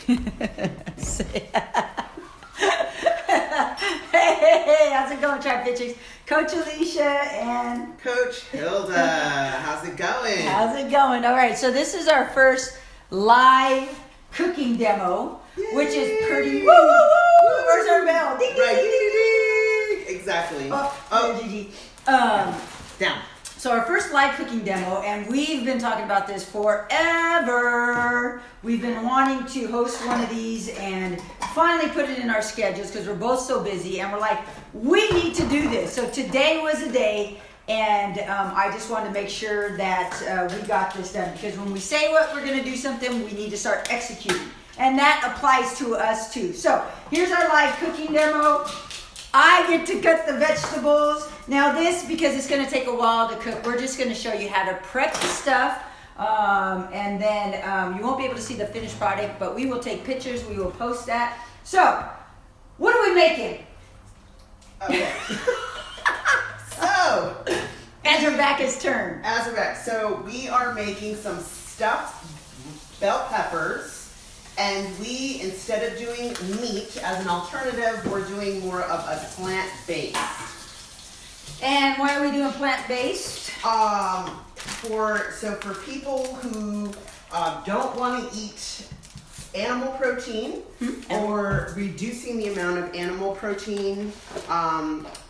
Hey, how's it going, Trifid Chicks? Coach Alicia and Coach Hilda. How's it going? how's it going? All right, so this is our first live cooking demo, which is pretty. Woo, woo, woo! Where's our bell? Ding, ding, Right. ding, ding, ding. Exactly. Oh, Gigi. Down. So our first live cooking demo, and we've been talking about this forever. We've been wanting to host one of these and finally put it in our schedules because we're both so busy, and we're like, we need to do this. So today was the day, and I just wanted to make sure that we got this done, because when we say what we're going to do something, we need to start executing, and that applies to us too. So here's our live cooking demo. I get to cut the vegetables. Now this, because it's gonna take a while to cook, we're just gonna show you how to prep the stuff. And then you won't be able to see the finished product, but we will take pictures, we will post that. So, what are we making? Okay. So, As Rebecca's turn. as a rec, so we are making some stuffed bell peppers. And we, instead of doing meat as an alternative, we're doing more of a plant-based. And why are we doing plant-based? For people who don't want to eat animal protein or reducing the amount of animal protein,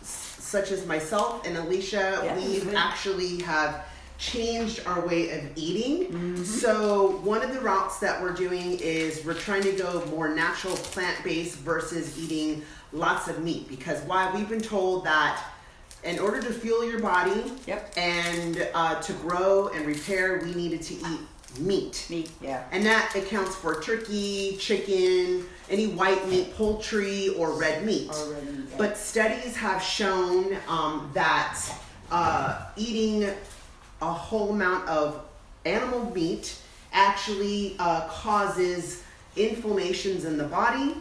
such as myself and Alicia, Yeah. we actually have changed our way of eating. So one of the routes that we're doing is we're trying to go more natural, plant-based versus eating lots of meat, because why we've been told that in order to fuel your body and to grow and repair, we needed to eat meat. Meat, yeah. And that accounts for turkey, chicken, any white meat, poultry, or red meat. Yeah. But studies have shown that eating a whole amount of animal meat actually causes inflammations in the body.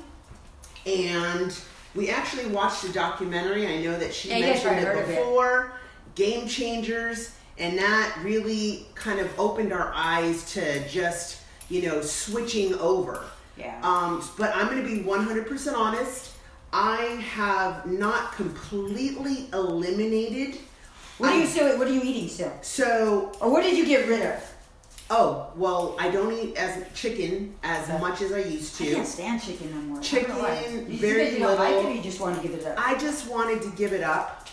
And we actually watched a documentary. I know that she mentioned it before, Game Changers, and that really kind of opened our eyes to just, switching over. Yeah. But I'm going to be 100% honest. I have not completely eliminated. What are you eating still? So, Or what did you get rid of? I don't eat chicken as much as I used I to. can't stand chicken no more. Chicken, I don't know why. You very said you don't like little. it, or you just want to give it up? I just wanted to give it up.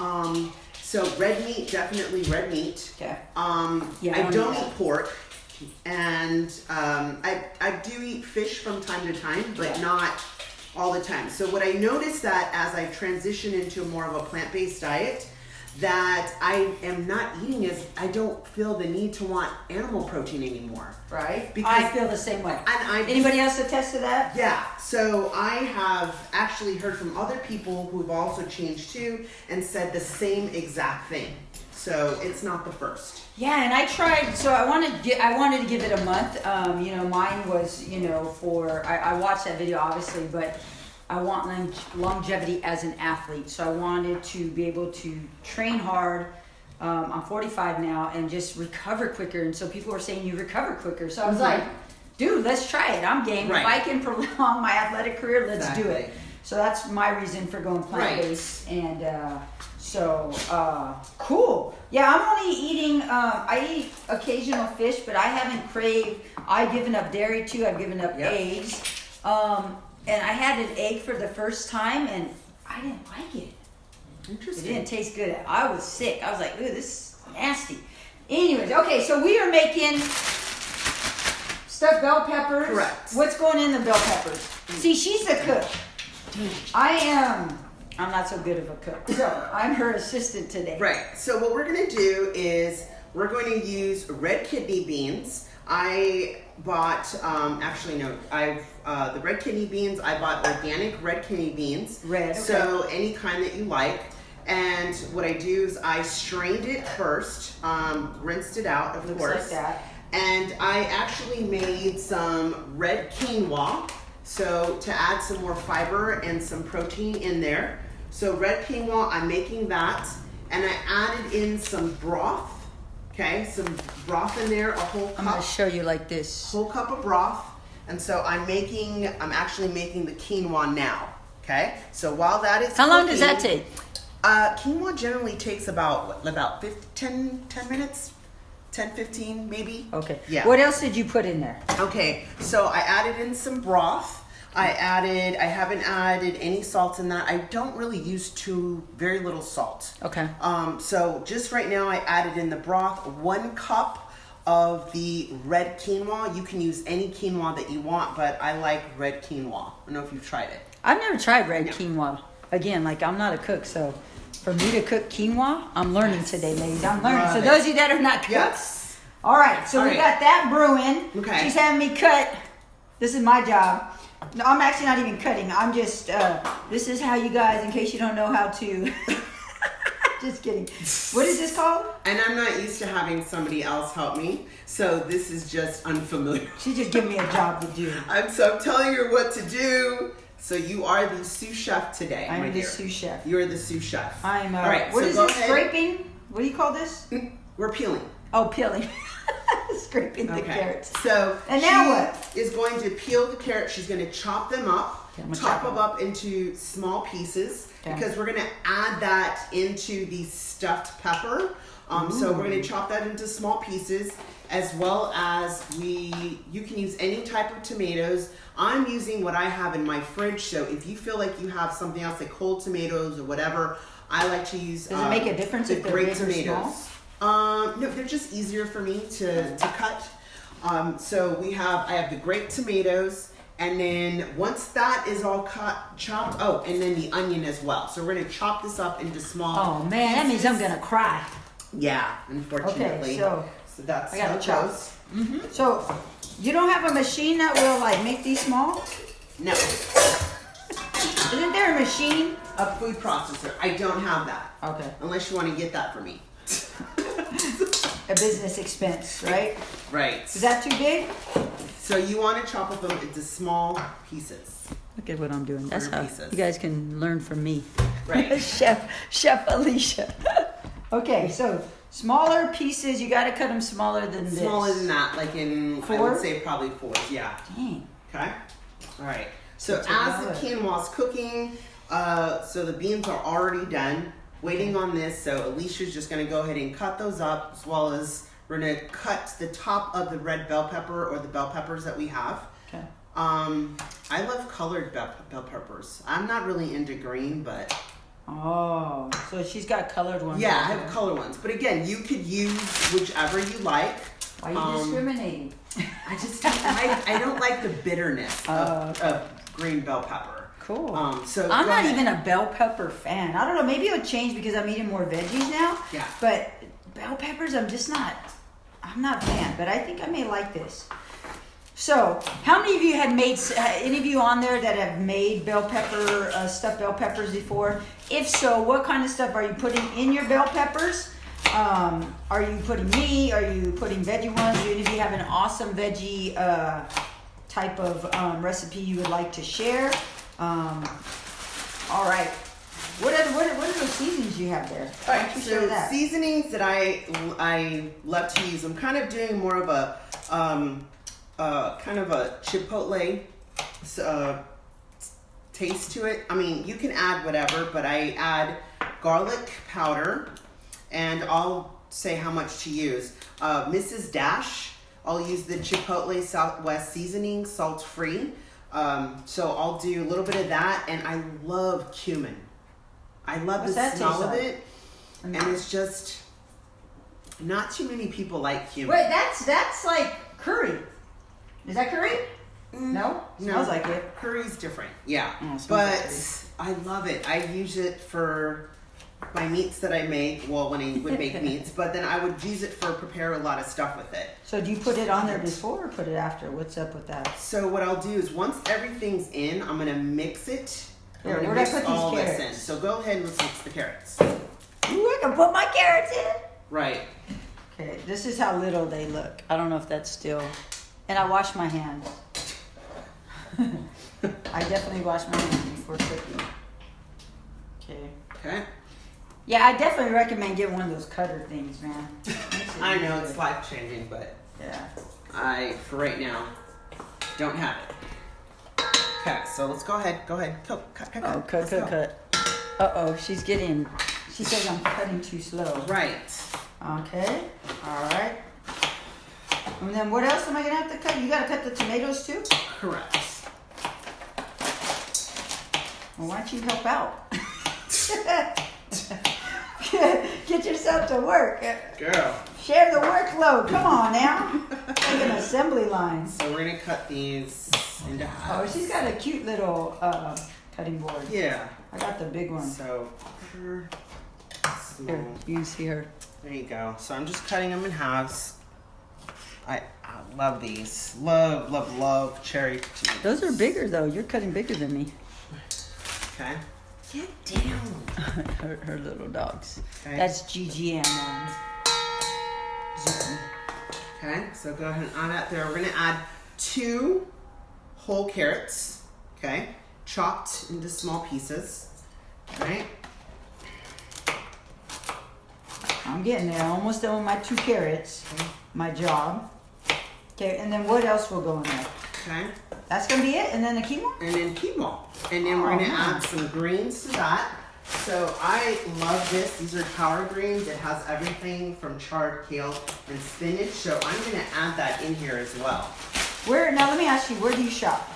So red meat, definitely red meat. Okay. I don't eat pork, and I do eat fish from time to time, but not all the time. So what I noticed that as I transition into more of a plant-based diet, that I am not eating I don't feel the need to want animal protein anymore. Right? Because I feel the same way. And Anybody else attest to that? Yeah, so I have actually heard from other people who've also changed too and said the same exact thing. So it's not the first. Yeah, and I tried. So I wanted to give it a month. Mine was I watched that video obviously, but I want longevity as an athlete. So I wanted to be able to train hard. I'm 45 now and just recover quicker. And so people were saying you recover quicker. So I was like, dude, let's try it. I'm game. Right. If I can prolong my athletic career, let's do Exactly. it. So that's my reason for going plant-based. And cool. Yeah, I'm only eating, I eat occasional fish, but I haven't craved, I've given up dairy too. I've given up eggs. And I had an egg for the first time, and I didn't like it. Interesting. It didn't taste good. I was sick. I was like, ooh, this is nasty. Anyways, okay, so we are making stuffed bell peppers. Correct. What's going in the bell peppers? See, she's the cook. I'm not so good of a cook. So I'm her assistant today. Right. So what we're going to do is we're going to use red kidney beans. I bought, the red kidney beans, I bought organic red kidney beans. Red, okay. So any kind that you like. And what I do is I strained it first, rinsed it out, of course. Looks like that. And I actually made some red quinoa, so to add some more fiber and some protein in there. So red quinoa, I'm making that. And I added in some broth. Okay, some broth in there, a whole cup. I'm going to show you like this. Whole cup of broth. And so I'm actually making the quinoa now. Okay, so while that is How long does that cooking, take? Quinoa generally takes about 10 minutes, 10, 15 maybe. Okay. Yeah. What else did you put in there? Okay, so I added in some broth. I haven't added any salt in that. I don't really use very little salt. Okay. So just right now I added in the broth, 1 cup of the red quinoa. You can use any quinoa that you want, but I like red quinoa. I don't know if you've tried it. I've never tried red quinoa. Again, like I'm not a cook, so for me to cook quinoa, I'm learning today, ladies. I'm learning. Love So it. those of you that are not cooks. Yes. All right, so All we right. got that brewing. Okay. She's having me cut. This is my job. No, I'm actually not even cutting. I'm just, this is how you guys, in case you don't know how to. Just kidding. What is this called? And I'm not used to having somebody else help me, so this is just unfamiliar. She just gave me a job to do. I'm telling her what to do. So you are the sous chef today, my I'm the dear. sous chef. You're the sous chef. I'm, All right, what so is go this, ahead. scraping? What do you call this? We're peeling. Oh, peeling. Scraping the Okay. carrots. So And now she what? is going to peel the carrots. She's going to chop them up, Okay, I'm gonna chop chop them them. up into small pieces Okay. because we're going to add that into the stuffed pepper. So we're going to chop that into small pieces, as well as you can use any type of tomatoes. I'm using what I have in my fridge, so if you feel like you have something else like whole tomatoes or whatever, I like to use. Does it make a difference the if they're great big or small? No, they're just easier for me to cut. So I have the grape tomatoes, and then once that is all chopped, and then the onion as well. So we're gonna chop this up into small. Oh man, that means I'm gonna cry. Yeah, unfortunately. Okay, so that's I gotta how it chop. goes. So you don't have a machine that will like make these small? No, Isn't there a machine? a food processor. I don't have that. Okay. Unless you want to get that for me. A business expense, right? Right. Is that too big? So you want to chop up them into small pieces. Look at what I'm doing. That's how Pieces. you guys can learn from me. Right. Chef Alicia. Okay, so smaller pieces, you gotta cut them smaller than this. Smaller than that, like in, I 4? would say probably 4, yeah. Dang. Okay? All right. So That's as the about it. quinoa's cooking, so the beans are already done, waiting on this. So Alicia's just gonna go ahead and cut those up, as well as we're gonna cut the top of the red bell pepper or the bell peppers that we have. Okay. I love colored bell peppers. I'm not really into green, but Oh, so she's got colored ones. yeah, I over have there. color ones. But again, you could use whichever you like. Why are you discriminating? I just I don't like the bitterness of green bell pepper. Cool. So I'm go not ahead. even a bell pepper fan. I don't know. Maybe it'll change because I'm eating more veggies now. Yeah. But bell peppers, I'm not a fan. But I think I may like this. So, how many of you had made? Any of you on there that have made bell pepper stuffed bell peppers before? If so, what kind of stuff are you putting in your bell peppers? Are you putting meat? Are you putting veggie ones? Do any of you have an awesome veggie type of recipe you would like to share? All right. What are those seasonings you have there? All Why right, don't you share so that? seasonings that I love to use. I'm kind of doing more of a kind of a chipotle taste to it. I mean, you can add whatever, but I add garlic powder, and I'll say how much to use. Mrs. Dash, I'll use the Chipotle Southwest seasoning, salt free. So I'll do a little bit of that, and I love cumin. I love What's the that smell taste of like? it, and it's just not too many people like cumin. Wait, that's like curry. Is that curry? No? Smells like it. Curry's different, yeah. Oh, it smells But like I love it. I use it for my meats that I make. Well, when I would make meats, but then I would use it for prepare a lot of stuff with it. So do you put it on there before or put it after? What's up with that? So what I'll do is once everything's in, I'm gonna mix it. Here, I'm gonna where'd I mix put these all this in. carrots? So go ahead and let's mix the carrots. Ooh, I can put my carrots in. Right. Okay, this is how little they look. I don't know if that's still. And I wash my hands. I definitely wash my hands before cooking. Okay. Okay. Yeah, I definitely recommend getting one of those cutter things, man. Makes it I know easier. it's life changing, but Yeah. for right now, Don't have it. Okay, so let's go ahead. Go ahead. Cut. Oh, Let's go. cut. Uh-oh, she says I'm cutting too slow. Right. Okay, all right. And then what else am I gonna have to cut? You gotta cut the tomatoes too? Correct. Well, why don't you help out? Get yourself to work. Girl. Share the workload. Come on now. Like an assembly line. So we're gonna cut these into Oh, half. she's got a cute little cutting board. Yeah. I got the big one. So Here, small. you can see her. There you go. So I'm just cutting them in halves. I love these. Love cherry tomatoes. Those are bigger though. You're cutting bigger than me. Okay. Get down. her little dogs. Okay. That's Gigi and Zuko. Okay. So go ahead and add that there. We're gonna add 2 whole carrots. Okay. Chopped into small pieces. Right. I'm getting there. Almost done with my 2 carrots. My job. Okay, and then what else will go in there? Okay. That's gonna be it, and then the quinoa. And then quinoa. And then we're gonna add some greens to that. So I love this. These are power greens. It has everything from chard, kale, and spinach. So I'm gonna add that in here as well. Where now? Let me ask you. Where do you shop?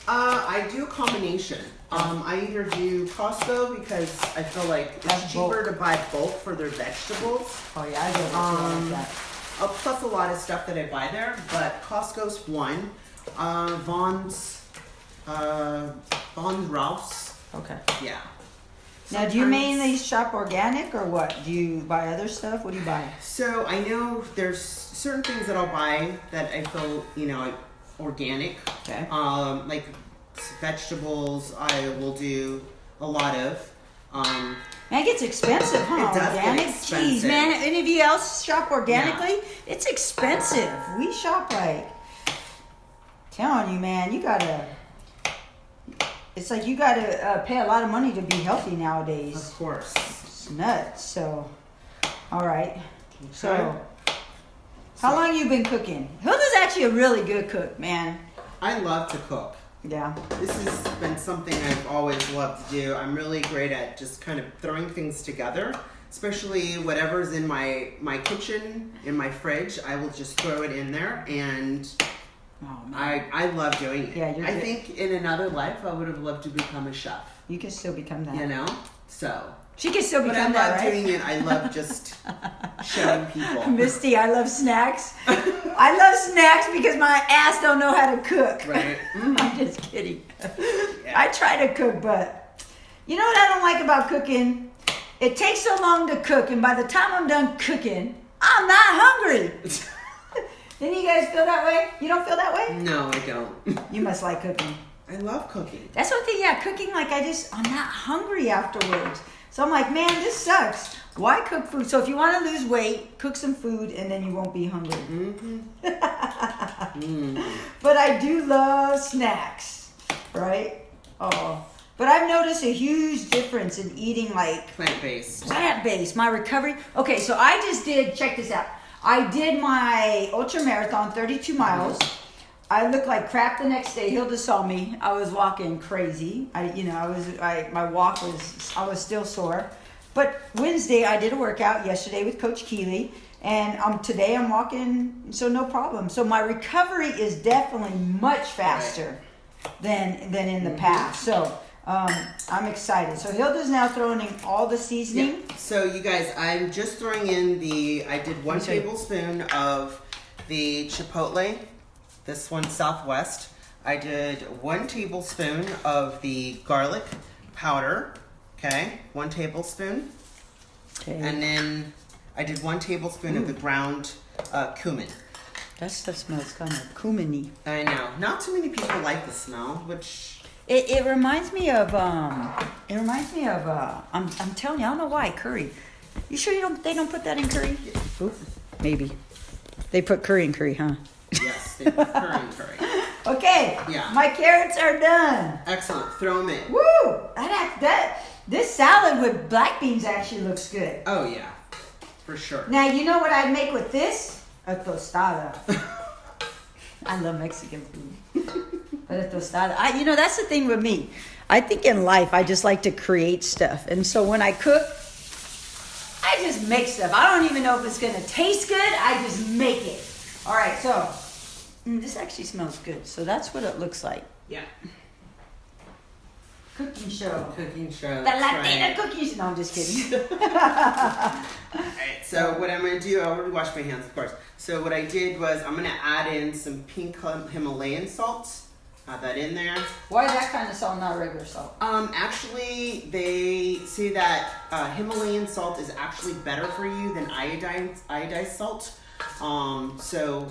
I do a combination. I either do Costco because I feel like That's it's cheaper bulk. to buy bulk for their vegetables. Oh yeah, I go like that. Plus a lot of stuff that I buy there, but Costco's one. Vaughn's Ralph's. Okay. Yeah. Now, do you Sometimes- mainly shop organic or what? Do you buy other stuff? What do you buy? So I know there's certain things that I'll buy that I feel, like organic. Okay. Like vegetables, I will do a lot of. Man, it gets expensive, huh? It does get Organic expensive. cheese, man. Any of you else shop organically? It's expensive. We shop like, telling you, man, you gotta. It's like you gotta pay a lot of money to be healthy nowadays. Of course. It's nuts. So, all right. So, Okay. how long you been cooking? Hilda's actually a really good cook, man. I love to cook. Yeah. This has been something I've always loved to do. I'm really great at just kind of throwing things together, especially whatever's in my kitchen, in my fridge. I will just throw it in there, and Oh man. I love doing it. Yeah, you're I good. think in another life I would have loved to become a chef. You can still become that. You know, so. She can still But I become love that, right? doing it. I love just showing people. Misty, I love snacks. I love snacks because my ass don't know how to cook. Right. I'm just kidding. Yeah. I try to cook, but you know what I don't like about cooking? It takes so long to cook, and by the time I'm done cooking, I'm not hungry. Didn't you guys feel that way? You don't feel that way? No, I don't. You must like cooking. I love cooking. That's one thing, yeah, cooking, like I'm not hungry afterwards. So I'm like, man, this sucks. Why cook food? So if you want to lose weight, cook some food and then you won't be hungry. But I do love snacks, right? Oh, but I've noticed a huge difference in eating like Plant-based. plant-based, my recovery. Okay, so I just did, check this out. I did my ultra marathon, 32 miles. I looked like crap the next day. Hilda saw me. I was walking crazy. I was still sore. But Wednesday I did a workout yesterday with Coach Keeley, and today I'm walking, so no problem. So my recovery is definitely much faster than in the past. So I'm excited. So Hilda's now throwing in all the seasoning. Yeah. So you guys, I'm just throwing in I did 1 Okay. tablespoon of the Chipotle, this one Southwest. I did 1 tablespoon of the garlic powder, okay, 1 tablespoon. Okay. And then I did 1 tablespoon of the ground cumin. That stuff smells kind of cumin-y. I know, not too many people like the smell, which It reminds me of I'm telling you, I don't know why, curry. You sure they don't put that in curry? Oop, maybe. They put curry in curry, huh? yes, they put curry. Okay. Yeah. My carrots are done. Excellent, throw them in. Woo! This salad with black beans actually looks good. Oh yeah, for sure. Now you know what I'd make with this? A tostada. I love Mexican food. Para tostada. You know, that's the thing with me. I think in life, I just like to create stuff. And so when I cook, I just make stuff. I don't even know if it's going to taste good. I just make it. All right, so this actually smells good. So that's what it looks like. Yeah. Cooking show. Cooking show. The that's Latina right. cooking show. No, I'm just kidding. Alright, so what I'm going to do, I already washed my hands, of course. So what I did was I'm going to add in some pink Himalayan salt. Add that in there. Why is that kind of salt, not regular salt? Actually, they say that Himalayan salt is actually better for you than iodized salt. So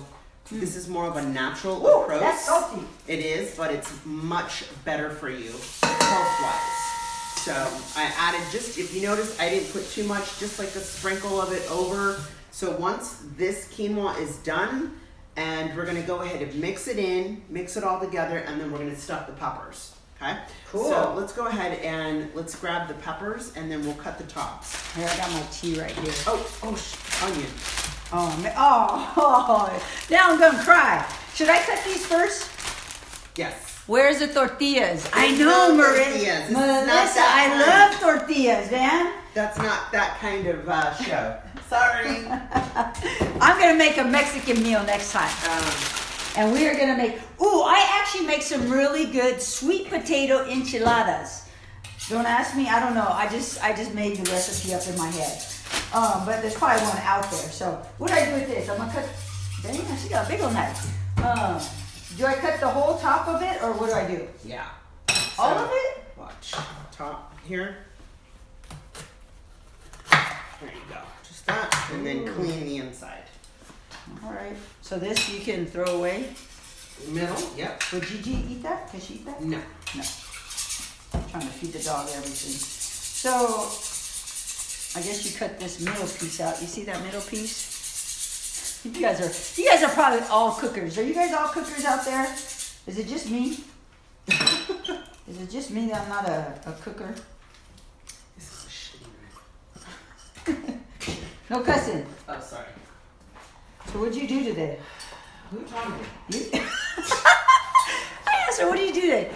this is more of a natural Ooh, approach. that's salty. It is, but it's much better for you health-wise. So I added just, if you notice, I didn't put too much, just like a sprinkle of it over. So once this quinoa is done, and we're gonna go ahead and mix it all together, and then we're gonna stuff the peppers. Okay? Cool. So let's go ahead and let's grab the peppers, and then we'll cut the tops. Here, I got my tea right here. Onion. Oh, man. Oh, now I'm gonna cry. Should I cut these first? Yes. Where's the tortillas? I There's know, no Maria. tortillas. This is not Melissa, that I love tortillas, man. That's not that kind of show. Sorry. I'm gonna make a Mexican meal next time. And we are gonna make, I actually make some really good sweet potato enchiladas. Don't ask me, I don't know. I just made the recipe up in my head. But there's probably one out there. So what do I do with this? I'm gonna cut, dang, she got a big old knife. Do I cut the whole top of it, or what do I do? Yeah. All So, of it? Watch. Top here. There you go. Just that. And then clean the inside. All right. So this you can throw away. Middle, yep. Would Gigi eat that? Can she eat that? No. No. I'm trying to feed the dog everything. So I guess you cut this middle piece out. You see that middle piece? You guys are probably all cookers. Are you guys all cookers out there? Is it just me? Is it just me that I'm not a cooker? This is a shitty man. No cussing. Oh, sorry. So what'd you do today? Who taught me? You? I asked her, what do you do today?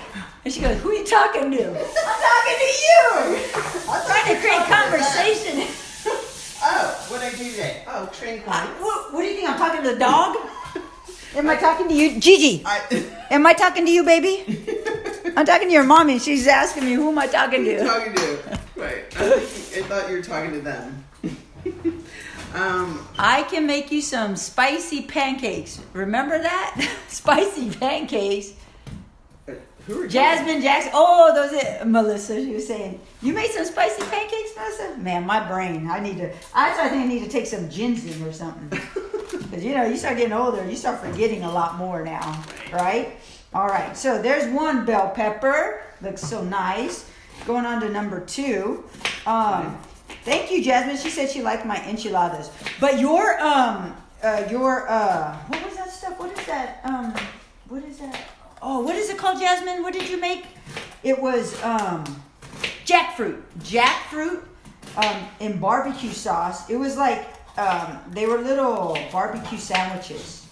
And she goes, who are you talking to? I'm talking to you. I'm trying to create conversation. Oh, what did I do today? Oh, train clients. What do you think? I'm talking to the dog? Am I talking to you? Gigi, am I talking to you, baby? I'm talking to your mommy. And she's asking me, who am I talking to? Talking to. Right. I thought you were talking to them. I can make you some spicy pancakes. Remember that? Spicy pancakes. Who are you? Jasmine Jackson. Oh, those are Melissa. She was saying, you made some spicy pancakes, Melissa? Man, my brain. I think I need to take some ginseng or something. Because, you start getting older, you start forgetting a lot more now, right? All right, so there's one bell pepper. Looks so nice. Going on to number 2. Thank you, Jasmine. She said she liked my enchiladas. But your what was that stuff? What is that? What is that? Oh, what is it called, Jasmine? What did you make? It was jackfruit. Jackfruit in barbecue sauce. It was like they were little barbecue sandwiches.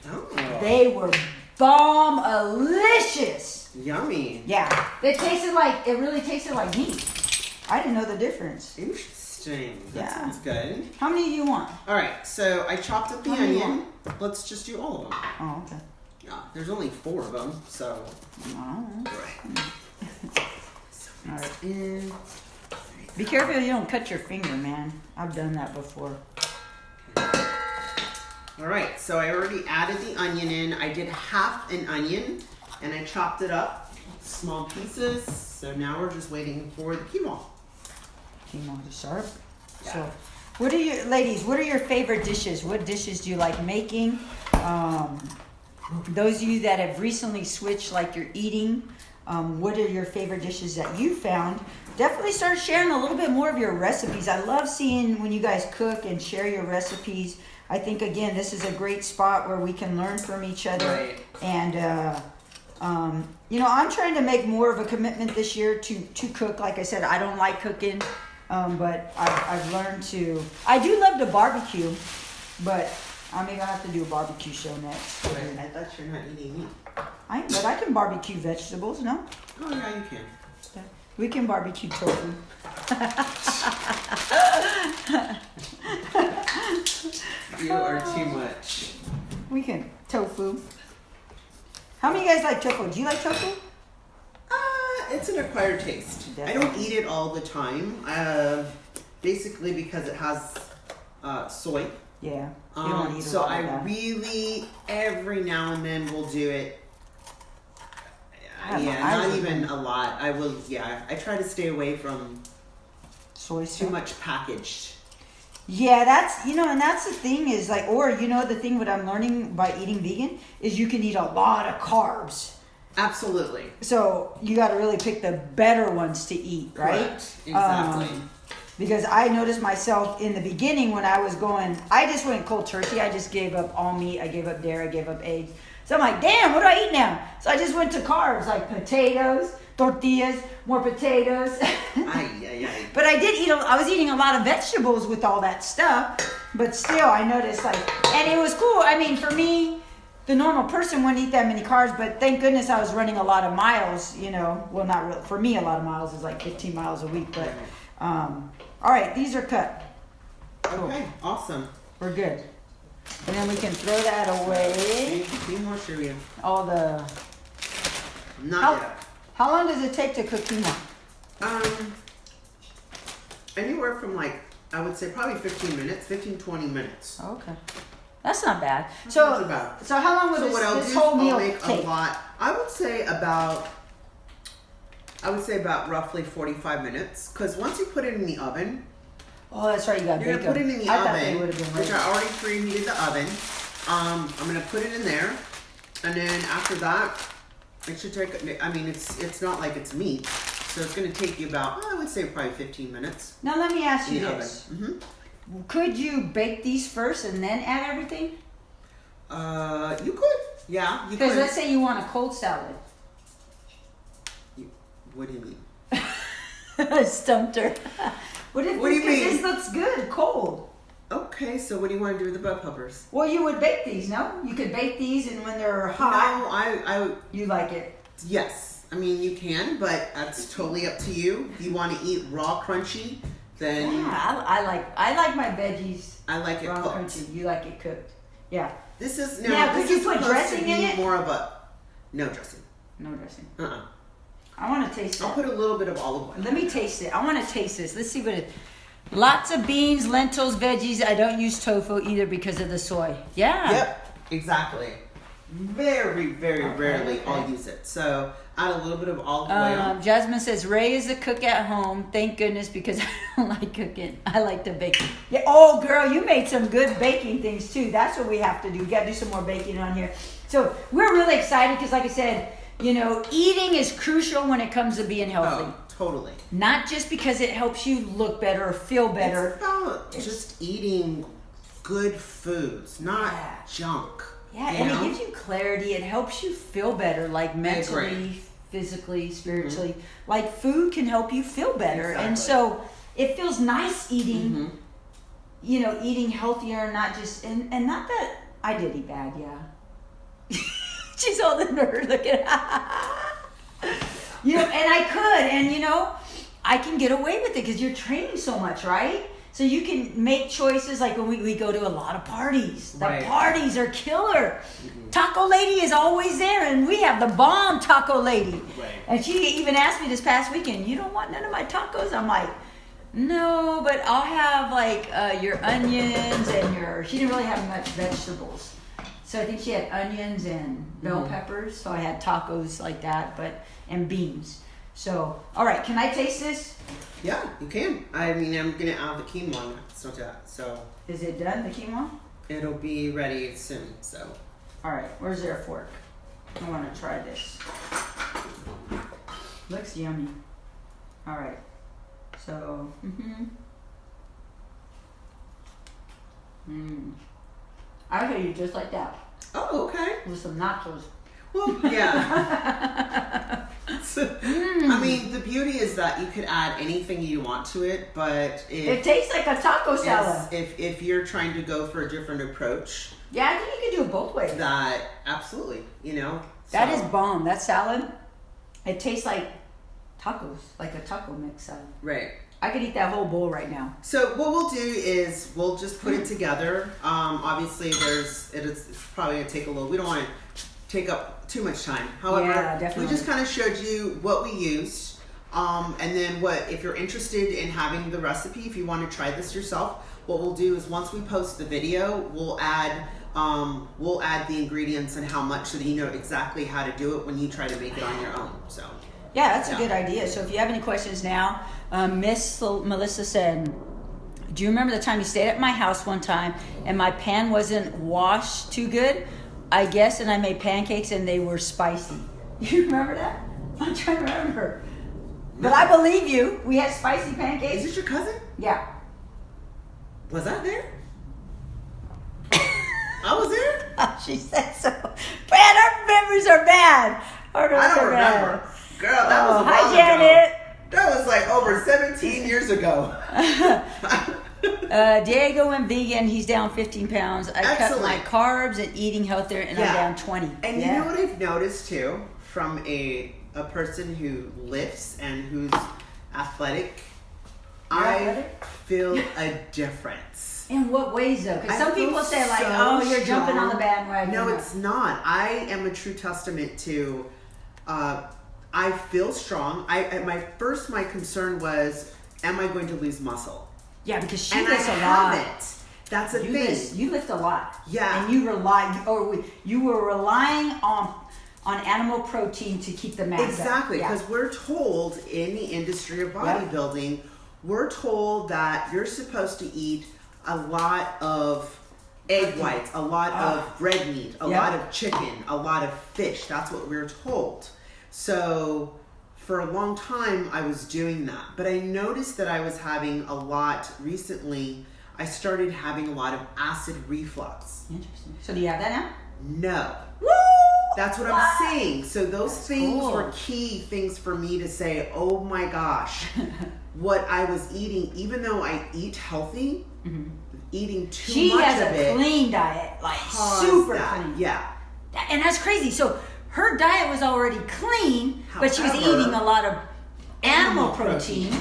Oh. They were bomb-alicious. Yummy. Yeah, it really tasted like meat. I didn't know the difference. Interesting. That Yeah. sounds good. How many do you want? All right, so I chopped up the How many onion. Let's just do all of them. Oh, okay. Yeah, there's only 4 of them, so. Oh. Right. So All right. in. Be careful you don't cut your finger, man. I've done that before. All right, so I already added the onion in. I did half an onion, and I chopped it up small pieces. So now we're just waiting for the quinoa. Quinoa is sharp. Yeah. So, what are your favorite dishes? What dishes do you like making? Those of you that have recently switched, like you're eating, what are your favorite dishes that you found? Definitely start sharing a little bit more of your recipes. I love seeing when you guys cook and share your recipes. I think, again, this is a great spot where we can learn from each other. Right. And, I'm trying to make more of a commitment this year to cook. Like I said, I don't like cooking, but I've learned to. I do love to barbecue, but Maybe I'll have to do a barbecue show next. I thought you're not eating meat. But I can barbecue vegetables, no? Oh yeah, you can. We can barbecue tofu. You are too much. We can tofu. How many of you guys like tofu? Do you like tofu? It's an acquired taste. Definitely. I don't eat it all the time. Basically because it has soy. Yeah. You don't eat So a lot I of that. really every now and then will do it. I Not would- even a lot. I will. Yeah, I try to stay away from soy too stuff. much packaged. Yeah, that's and that's the thing is like, or the thing what I'm learning by eating vegan is you can eat a lot of carbs. Absolutely. So you got to really pick the better ones to eat, right? Correct. Exactly. Because I noticed myself in the beginning when I was going, I just went cold turkey. I just gave up all meat. I gave up dairy. I gave up eggs. So I'm like, damn, what do I eat now? So I just went to carbs, like potatoes, tortillas, more potatoes. Ay. But I did I was eating a lot of vegetables with all that stuff. But still, I noticed and it was cool. I mean, for me, the normal person wouldn't eat that many carbs, but thank goodness I was running a lot of miles, Well, not really. For me, a lot of miles is like 15 miles a week. But, all right, these are cut. Cool. Okay. Awesome. We're good. And then we can throw that away. Be more serious. All the... Not yet. How long does it take to cook quinoa? Anywhere from I would say probably 15 minutes, 20 minutes. Okay. That's not bad. Not So bad. so how long would So what I'll this do is whole I'll meal make take? a lot. I would say about roughly 45 minutes. Because once you put it in the oven, Oh, that's right. You got to you're bake gonna put them. it in the I thought they would oven, have been which ready. I already preheated the oven. I'm gonna put it in there, and then after that, it should take. I mean, it's not like it's meat, so it's gonna take you about I would say probably 15 minutes Now let me ask in you the this: oven. could you bake these first and then add everything? You could, yeah, you Because could. let's say you want a cold salad. What do you mean? I stumped her. What do you What do you Because mean? this looks good, cold. Okay, so what do you want to do with the bell peppers? Well, you would bake these, no? You could bake these, and when they're No, hot, I you like it. yes. I mean, you can, but that's totally up to you. If you want to eat raw crunchy, then Yeah, I like my veggies I like it raw cooked. crunchy. You like it cooked. Yeah. This is Now, this could you is put supposed dressing to be in it? more of a no dressing. No dressing. Uh-uh. I want to taste it. I'll put a little bit of olive oil. Let me taste it. I want to taste this. Let's see what it. Lots of beans, lentils, veggies. I don't use tofu either because of the soy. Yeah. Yep, exactly. Very, very Okay, rarely okay. I'll use it. So add a little bit of olive oil. Jasmine says Ray is a cook at home. Thank goodness because I don't like cooking. I like to bake. Yeah. Oh, girl, you made some good baking things too. That's what we have to do. We got to do some more baking on here. So we're really excited because, like I said, eating is crucial when it comes to being healthy. Oh, totally. Not just because it helps you look better or feel better. It's about just eating good foods, not Yeah. junk. Yeah, you and know? it gives you clarity. It helps you feel better, like agree. mentally, physically, spiritually. Like food can help you feel better. And Exactly. so it feels nice eating, Mhm. eating healthier, not just, and not that I did eat bad, yeah. She's holding her, look at and I could, and I can get away with it because you're training so much, right? So you can make choices like when we go to a lot of parties. The Right. parties are killer. Taco Lady is always there, and we have the bomb Taco Lady. Right. And she even asked me this past weekend, you don't want none of my tacos? I'm like, no, but I'll have like your onions and she didn't really have much vegetables. So I think she had onions and bell peppers. So I had tacos like that, and beans. So, all right, can I taste this? Yeah, you can. I mean, I'm gonna add the quinoa so Is it done, the quinoa? it'll be ready soon. So All right, where's their fork? I want to try this. Looks yummy. All right, so, I'll show you just like that oh, okay. with some nachos. Well, yeah. I mean, the beauty is that you could add anything you want to it, but It tastes like a taco salad. if you're trying to go for a different approach, Yeah, I think you can do it both ways. That absolutely, you know. That so- is bomb. That salad, it tastes like tacos, like a taco mix salad. right. I could eat that whole bowl right now. So what we'll do is we'll just put it together. Obviously, it's probably gonna take a little. We don't want to take up too much time. However, Yeah, definitely. we just kind of showed you what we used, and then if you're interested in having the recipe, if you want to try this yourself, what we'll do is once we post the video, we'll add the ingredients and how much, so that you know exactly how to do it when you try to make it on your own. So. Yeah, that's Yeah. a good idea. So if you have any questions now, Miss Melissa said, do you remember the time you stayed at my house one time and my pan wasn't washed too good? I guess, and I made pancakes and they were spicy. You remember that? I'm trying to remember. But I believe you. We had spicy Is pancakes. this your cousin? Yeah. Was I there? I was there? She said so. Man, our memories are bad. Our I memories don't are bad. remember. Girl, that was a Hi, while Janet. ago. That was like over 17 years ago. Diego went vegan. He's down 15 pounds. I cut my Excellent. carbs and eating healthier, and I'm Yeah. down 20. And Yeah. you know what I've noticed too, from a person who lifts and who's athletic, You're I athletic? feel a difference. In what ways, though? Because I some feel people say, like, so oh, you're jumping on the strong. bandwagon. No, it's not. I am a true testament to. I feel strong. My concern was, am I going to lose muscle? Yeah, because she And lifts I a lot. haven't. That's a You thing. you lift a lot. Yeah. And you were relying on animal protein to keep the mass up. Exactly, Yeah. because we're told in the industry of bodybuilding, we're told that you're supposed to eat a lot of egg whites, a lot of red meat, a Yeah. lot of chicken, a lot of fish. That's what we're told. So for a long time, I was doing that. But I noticed that I was having a lot recently. I started having a lot of acid reflux. Interesting. So do you have that now? No. Woo! That's what I'm saying. So those things cool. were key things for me to say, oh my gosh, what I was eating, even though I eat healthy, eating too She much has of a it clean diet, like caused super that. clean. Yeah. And that's crazy. So her diet was already clean, but she was However, eating a lot of animal protein.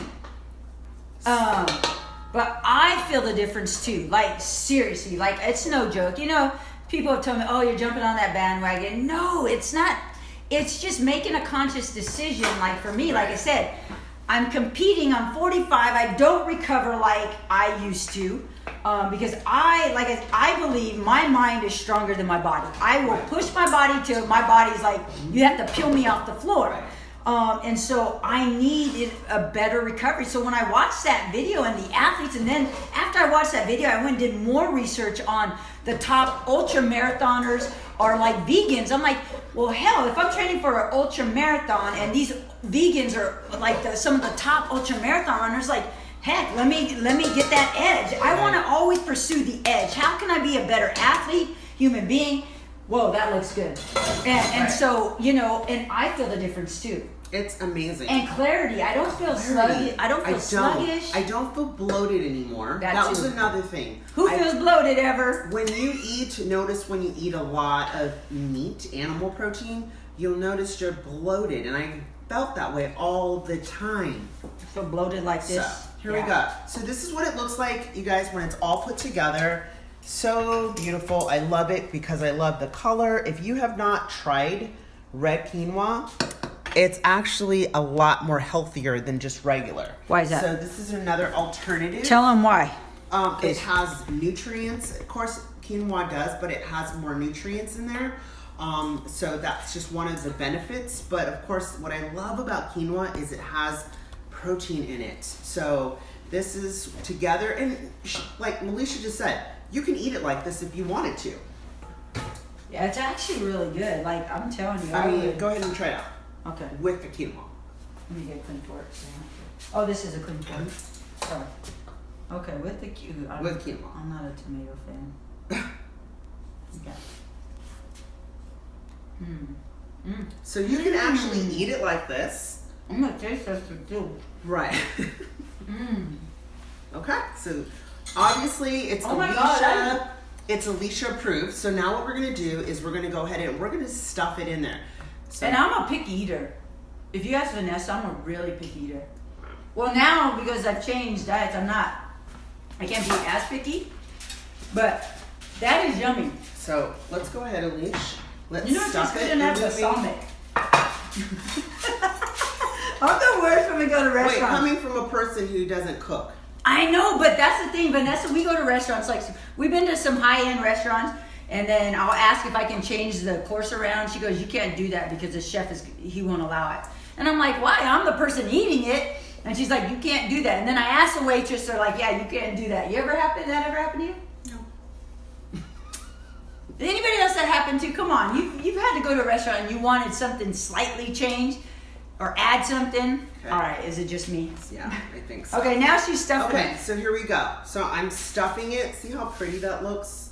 But I feel the difference too. Like seriously, like it's no joke. You know, people have told me, "Oh, you're jumping on that bandwagon." No, it's not. It's just making a conscious decision. Like for me, like I said, I'm competing. I'm 45. I don't recover like I used to. Because I believe my mind is stronger than my body. I will push my body till my body's like, you have to peel me off the floor. And so I needed a better recovery. So when I watched that video and the athletes, and then after I watched that video, I went and did more research on the top ultra marathoners or like vegans. I'm like, well, hell, if I'm training for an ultra marathon and these vegans are like some of the top ultra marathon runners, like, heck, let me get that edge. I want to always pursue the edge. How can I be a better athlete, human being? Whoa, that looks good. And so, you know, and I feel the difference too. It's amazing. And clarity. I don't feel sluggish. I don't feel sluggish. I don't feel bloated anymore. That was too. another thing. Who feels bloated ever? When you notice when you eat a lot of meat, animal protein, you'll notice you're bloated. And I felt that way all the time. I feel bloated like this. So, here we go. So this is what it looks like, you guys, when it's all put together. So beautiful. I love it because I love the color. If you have not tried red quinoa, it's actually a lot more healthier than just regular. Why is that? So this is another alternative. Tell them why. It has nutrients. Of course, quinoa does, but it has more nutrients in there. So that's just one of the benefits. But of course, what I love about quinoa is it has protein in it. So this is together, and like Melisha just said, you can eat it like this if you wanted to. Yeah, it's actually really good. Like, I'm telling you. I mean, would. go ahead and try it out Okay. with the quinoa. Let me get a clean fork. Oh, this is a clean fork. Sorry. Okay, with the With quinoa. I'm not a tomato fan. Okay. So you can actually eat it like this. I'm gonna taste this too. Right. Okay, so obviously it's Oh my Alicia. God, It's Alicia approved. So now what we're gonna do is we're gonna go ahead and we're gonna stuff it in there. So, And I'm a picky eater. If you ask Vanessa, I'm a really picky eater. Well, now because I've changed diets, I can't be as picky. But that is yummy. so let's go ahead, Alicia. Let's You know what's stuff good it enough? in the Balsamic. I'm the worst when we go to Wait, restaurants. coming from a person who doesn't cook. I know, but that's the thing, Vanessa. We go to restaurants like we've been to some high-end restaurants, and then I'll ask if I can change the course around. She goes, "You can't do that because the chef he won't allow it." And I'm like, "Why? I'm the person eating it." And she's like, "You can't do that." And then I asked the waitress, they're like, "Yeah, you can't do that." That ever happened to you? No. Anybody else that happened to? Come on, you've had to go to a restaurant and you wanted something slightly changed or add something. Okay. All right, is it just me? Yeah, I think so. Okay, now she's stuffing Okay, it. so here we go. So I'm stuffing it. See how pretty that looks?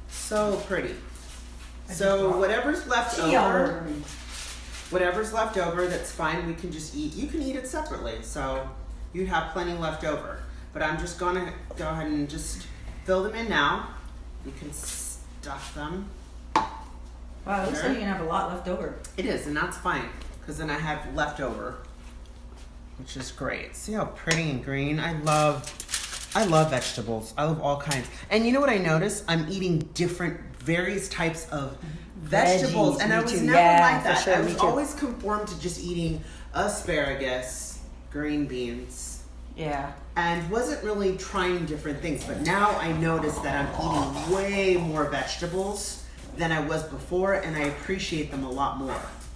So pretty. So whatever's left over, that's fine. We can just eat. You can eat it separately. So you'd have plenty left over. But I'm just gonna go ahead and just fill them in now. You can stuff them. Wow, it looks like you're gonna have a lot left over. It is, and that's fine, because then I have leftover, which is great. See how pretty and green? I love vegetables. I love all kinds. And you know what I noticed? I'm eating various types of vegetables, Veggies, and I me was too. never Yeah, like that. for sure, I me was too. always conformed to just eating asparagus, green beans, Yeah. and wasn't really trying different things. But now I notice that I'm eating way more vegetables than I was before, and I appreciate them a lot more.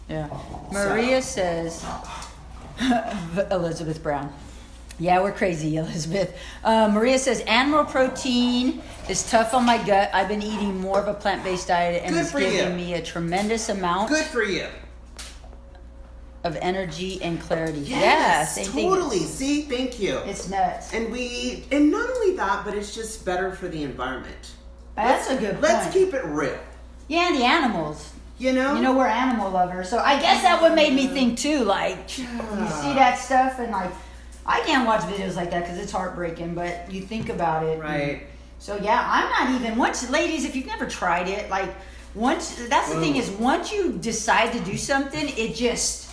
Yeah. Maria says, Elizabeth Brown. Yeah, we're crazy, Elizabeth. Maria says, animal protein is tough on my gut. I've been eating more of a plant-based diet and Good it's for giving you. me a tremendous amount Good for you. of energy and clarity. Yes, yeah, same thing. totally. See, thank you. It's nuts. And not only that, but it's just better for the environment. That's a good Let's point. keep it real. Yeah, and the animals. You know? You know, we're animal lovers. So I guess that what made me think too, like, you see that stuff and like, I can't watch videos like that because it's heartbreaking, but you think about it. Right. So yeah, I'm not even, ladies, if you've never tried it, like, that's the thing is, once you decide to do something, it gets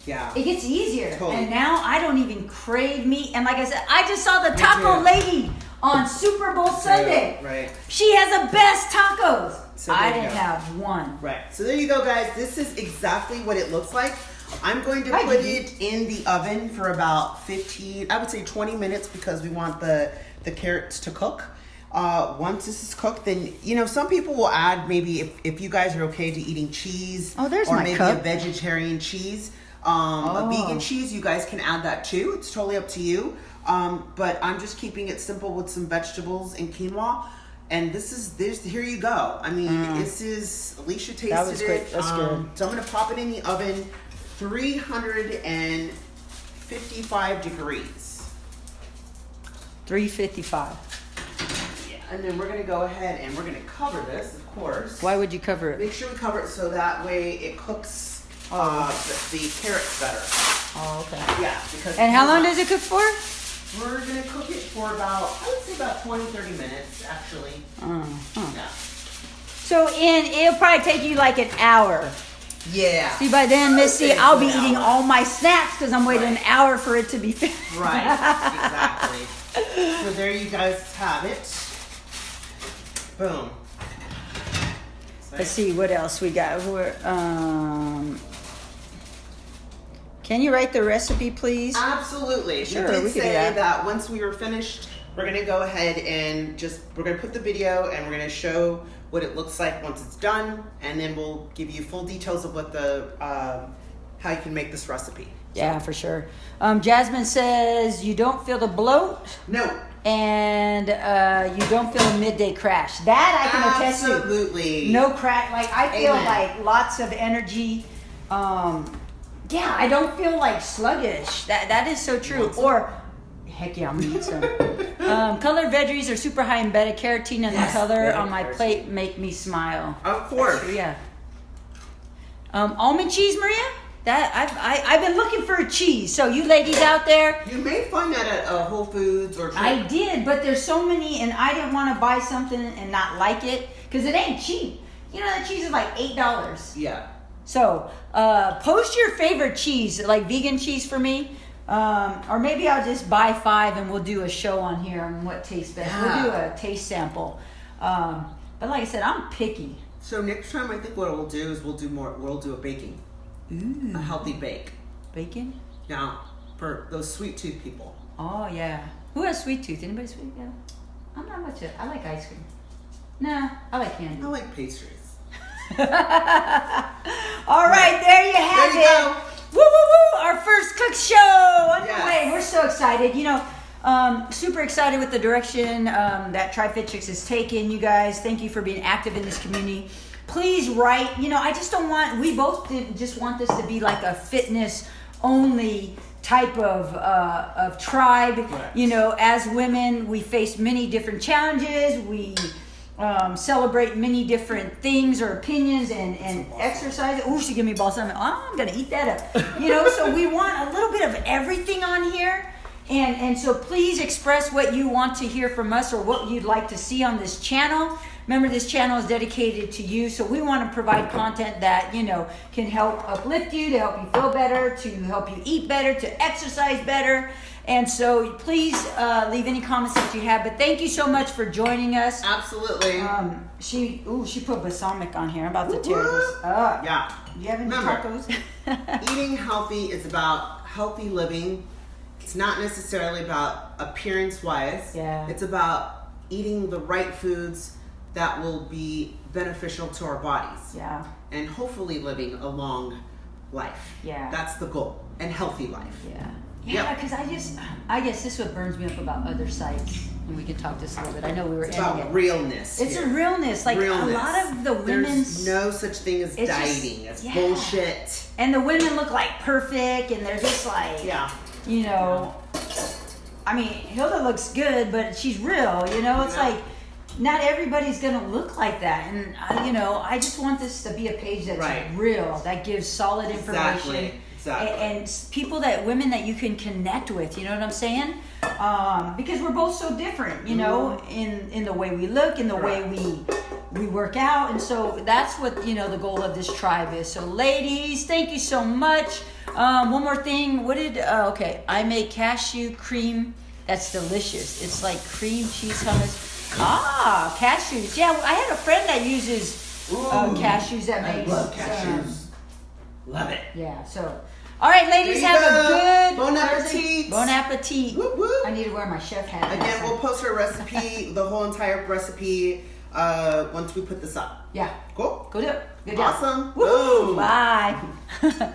easier. Totally. And now I don't even crave meat. And like I said, I just saw the taco lady on Super Bowl Sunday. Right. She has the best tacos. So I there you didn't go. have one. Right. So there you go, guys. This is exactly what it looks like. I'm going to put it in the oven for about 20 minutes because we want the carrots to cook. Once this is cooked, then, some people will add maybe if you guys are okay to eating cheese Oh, there's or my maybe cup. a vegetarian cheese. A vegan cheese, you guys can add that too. It's totally up to you. But I'm just keeping it simple with some vegetables and quinoa. And here you go. I mean, Alicia tasted That was it. great. That's good. So I'm going to pop it in the oven, 355 degrees. 355. Yeah. And then we're going to go ahead and we're going to cover this, of course. Why would you cover it? Make sure we cover it so that way it cooks the carrots better. Oh, okay. Yeah. Because And how long does it cook for? We're going to cook it for I would say about 20-30 minutes, actually. Yeah. So it'll probably take you like an hour. Yeah. See, by then, Missy, Okay, I'll be so an eating hour. all my snacks because I'm waiting an hour for it to be finished. Right, exactly. So there you guys have it. Boom. Let's see what else we got. Can you write the recipe, please? Absolutely. Sure, we did we could do say that. that once we were finished, we're going to go ahead and we're going to put the video and we're going to show what it looks like once it's done, and then we'll give you full details of what how you can make this recipe. Yeah, for sure. Jasmine says you don't feel the bloat No. and you don't feel a midday crash. That I can attest to. Absolutely. No crack. Like I feel Amen. like lots of energy. Yeah, I don't feel like sluggish. That is so true. Or heck yeah, I'm gonna eat some. Colored veggies are super high in beta carotene, and the color on my plate make me smile. Of course. Yeah. Almond cheese, Maria. That I've been looking for a cheese. So you ladies out there, You may find that at Whole Foods or I did, but there's so many, and I didn't want to buy something and not like it. because it ain't cheap. You know, that cheese is like $8. Yeah. So, post your favorite cheese, like vegan cheese for me. Or maybe I'll just buy 5 and we'll do a show on here on what tastes best. Yeah. We'll do a taste sample. But like I said, I'm picky. So next time, I think what we'll do is we'll do a baking, Ooh. a healthy bake. Bacon? Now, for those sweet tooth people. Oh, yeah. Who has sweet tooth? Anybody sweet? Yeah. I'm not much I like ice cream. Nah, I like candy. I like pastries. All right, there you have There you it. go. Woo, woo, woo. Our first cook show underway. Yes. We're so excited. You know, super excited with the direction that TriFit Chicks has taken. You guys, thank you for being active in this community. Please write. You know, I just don't want, we both didn't just want this to be like a fitness only type of tribe. Correct. You know, as women, we face many different challenges. We celebrate many different things or opinions and exercise. Oh, she gave me balsamic. Oh, I'm gonna eat that up. You know, so we want a little bit of everything on here, and so please express what you want to hear from us or what you'd like to see on this channel. Remember, this channel is dedicated to you, so we want to provide content that, you know, can help uplift you, to help you feel better, to help you eat better, to exercise better. And so please leave any comments that you have. But thank you so much for joining us. Absolutely. She put balsamic on here. I'm about to tear Woo-woo. this up. Yeah. Do you have any Remember, tacos? Eating healthy is about healthy living. It's not necessarily about appearance-wise. Yeah. It's about eating the right foods that will be beneficial to our bodies. Yeah. And hopefully living a long life. Yeah. That's the goal. And healthy life. Yeah. Yeah, Yep. because I guess this is what burns me up about other sites. And we can talk this a little bit. I know we were It's ending about it. realness. It's here. a realness. Like Realness. a lot of the women's... There's no such thing as It's just- dieting. It's yeah. bullshit. And the women look like perfect and they're just like... Yeah. You know... I mean, Hilda looks good, but she's real. You know, it's Yeah. like... Not everybody's gonna look like that, and I just want this to be a page that's Right. real, that gives solid information, Exactly. And people women that you can connect with. You know what I'm saying? Because we're both so different, you know, in the way we look, in the way we work out, and so that's what, you know, the goal of this tribe is. So, ladies, thank you so much. One more thing. Okay, I make cashew cream. That's delicious. It's like cream cheese hummus. Ah, cashews. Yeah, I had a friend that uses cashews that I makes. love cashews. Love it. Yeah. So, all right, ladies, There you have a go. good Bon Thursday. appetit. Bon appetit. Whoop, whoop. I need to wear my chef hat. Again, we'll post our recipe, the whole entire recipe, once we put this up. Yeah. Cool? Go do it. Good job. Awesome. Woo. Boom. Bye.